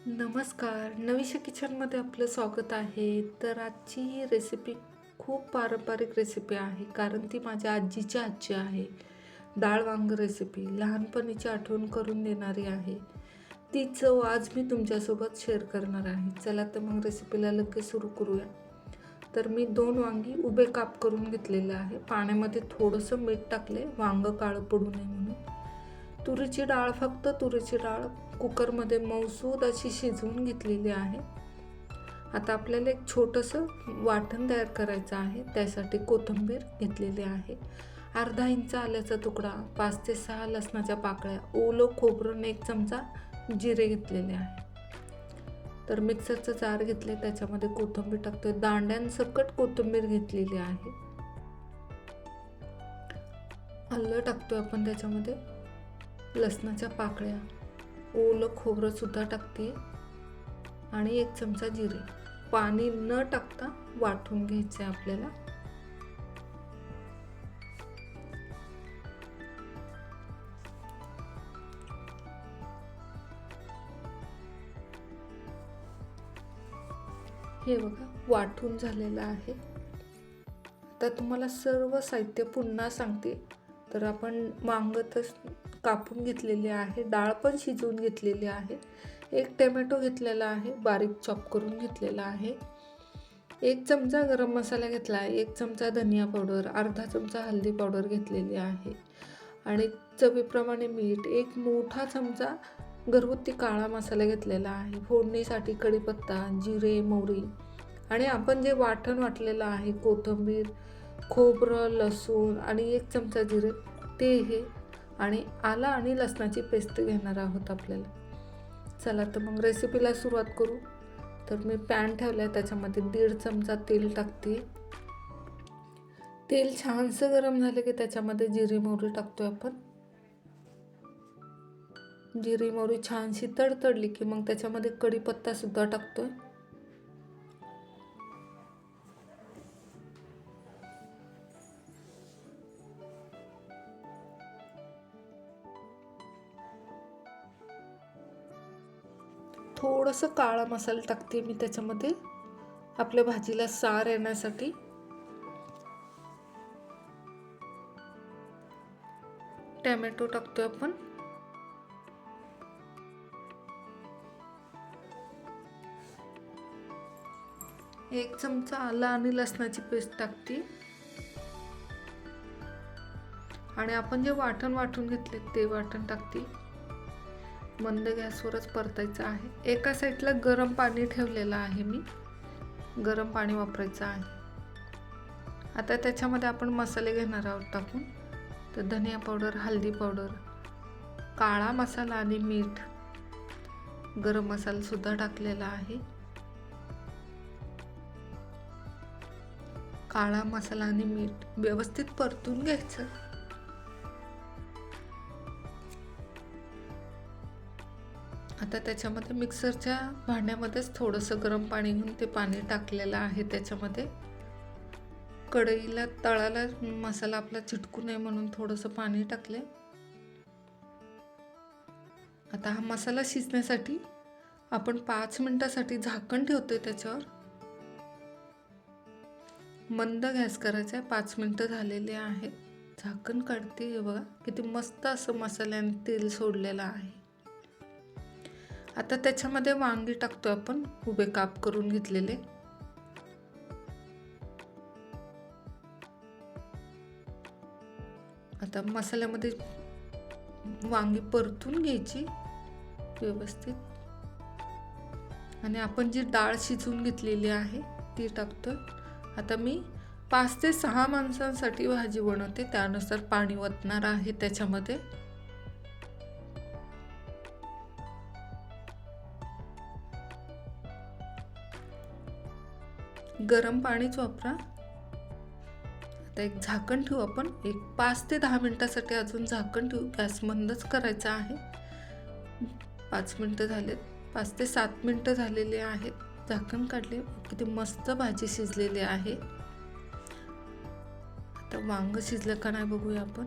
नमस्कार. नवीशा किचनमध्ये आपलं स्वागत आहे. तर आजची ही रेसिपी खूप पारंपरिक रेसिपी आहे, कारण ती माझ्या आजीच्या हातची आहे. डाळ वांग रेसिपी लहानपणीची आठवण करून देणारी आहे. ती चव आज मी तुमच्यासोबत शेअर करणार आहे. चला तर मग रेसिपीला लगेच सुरू करूया. तर मी 2 वांगी उभे काप करून घेतलेले आहे. पाण्यामध्ये थोडंसं मीठ टाकले, वांगं काळं पडू नये म्हणून. तुरीची डाळ, फक्त तुरीची डाळ कुकरमध्ये मऊसूद अशी शिजवून घेतलेली आहे. आता आपल्याला एक छोटंसं वाटण तयार करायचं आहे. त्यासाठी कोथिंबीर घेतलेली आहे, अर्धा इंच आल्याचा तुकडा, 5 ते 6 लसणाच्या पाकळ्या, ओलं खोबरं, 1 चमचा जिरे घेतलेले आहे. तर मिक्सरचं जार घेतले, त्याच्यामध्ये कोथिंबीर टाकतोय. दांड्यांसकट कोथिंबीर घेतलेली आहे. आलं टाकतोय आपण त्याच्यामध्ये, लसणाच्या पाकळ्या, ओलं खोबरं सुद्धा टाकते आणि 1 चमचा जिरे. पाणी न टाकता वाटून घ्यायचं आहे आपल्याला. हे बघा, वाटून झालेलं आहे. आता तुम्हाला सर्व साहित्य पुन्हा सांगते. तर आपण वांग तर कापून घेतलेले आहे, डाळ पण शिजवून घेतलेली आहे. 1 टोमॅटो घेतलेला आहे, बारीक चॉप करून घेतलेला आहे. 1 चमचा गरम मसाला घेतला आहे, 1 चमचा धनिया पावडर, अर्धा चमचा हळदी पावडर घेतलेली आहे आणि चवीप्रमाणे मीठ. 1 मोठा चमचा घरगुती काळा मसाला घेतलेला आहे. फोडणीसाठी कढीपत्ता, जिरे, मोहरी आणि आपण जे वाटण वाटलेलं आहे, कोथिंबीर, खोबरं, लसूण आणि 1 चमचा जिरे, ते हे आणि आलं आणि लसणाची पेस्ट घेणार आहोत आपल्याला. चला तर मग रेसिपीला सुरुवात करू. तर मी पॅन ठेवला आहे, त्याच्यामध्ये 1.5 चमचा तेल टाकते. तेल छानसं गरम झालं की त्याच्यामध्ये जिरी मोहरी टाकतोय आपण. जिरी मोहरी छानशी तडतडली की मग त्याच्यामध्ये कढीपत्ता सुद्धा टाकतोय. थोडंसं काळा मसाला टाकते मी त्याच्यामध्ये, आपल्या भाजीला सार येण्यासाठी. टोमॅटो टाकतोय आपण. एक चमचा आलं आणि लसणाची पेस्ट टाकते आणि आपण जे वाटण वाटून घेतले ते वाटण टाकते. मंद गॅसवरच परतायचं आहे. एका साईडला गरम पाणी ठेवलेलं आहे मी, गरम पाणी वापरायचं आहे. आता त्याच्यामध्ये आपण मसाले घेणार आहोत टाकून. तर धनिया पावडर, हळदी पावडर, काळा मसाला आणि मीठ, गरम मसाला सुद्धा टाकलेला आहे. काळा मसाला आणि मीठ व्यवस्थित परतून घ्यायचं. आता त्याच्यामध्ये मिक्सरच्या भांड्यामध्येच थोडंसं गरम पाणी घेऊन ते पाणी टाकलेलं आहे त्याच्यामध्ये. कढईला तळाला मसाला आपला चिटकू नये म्हणून थोडंसं पाणी टाकले. आता हा मसाला शिजण्यासाठी आपण 5 मिनिटासाठी झाकण ठेवतोय त्याच्यावर. मंद गॅस करायचा आहे. 5 मिनिटं झालेले आहेत. झाकण काढते. हे बघा किती मस्त असं मसाल्याने तेल सोडलेलं आहे. आता त्याच्यामध्ये वांगी टाकतोय आपण, उभे काप करून घेतलेले. आता मसाल्यामध्ये वांगी परतून घ्यायची व्यवस्थित आणि आपण जी डाळ शिजवून घेतलेली आहे ती टाकतोय. आता मी 5 ते 6 माणसांसाठी भाजी बनवते, त्यानुसार पाणी ओतणार आहे त्याच्यामध्ये. गरम पाणीच वापरा. आता एक झाकण ठेवू आपण. एक 5 ते 10 मिनिटासाठी अजून झाकण ठेवू. गॅस मंदच करायचा आहे. 5 मिनिटं झालेत. 5 ते 7 मिनिटं झालेली आहेत. झाकण काढले. किती मस्त भाजी शिजलेली आहे. आता वांग शिजलं का नाही बघूया आपण.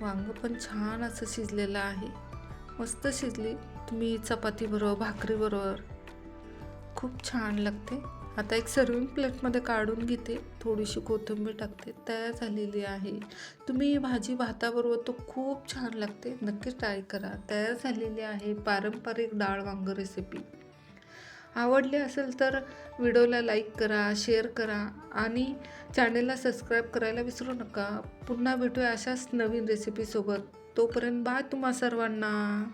वांग पण छान असं शिजलेलं आहे, मस्त शिजली. तुम्ही चपातीबरोबर, भाकरीबरोबर खूप छान लागते. आता एक सर्विंग प्लेटमध्ये काढून घेते, थोडीशी कोथिंबीर टाकते, तयार झालेली आहे. तुम्ही ही भाजी भाताबरोबर तर खूप छान लागते, नक्कीच ट्राय करा. तयार झालेली आहे पारंपरिक डाळ वांग रेसिपी. आवडली असेल तर व्हिडिओला लाईक करा, शेअर करा आणि चॅनेलला सबस्क्राईब करायला विसरू नका. पुन्हा भेटूया अशाच नवीन रेसिपीसोबत. तोपर्यंत बाय तुम्हा सर्वांना.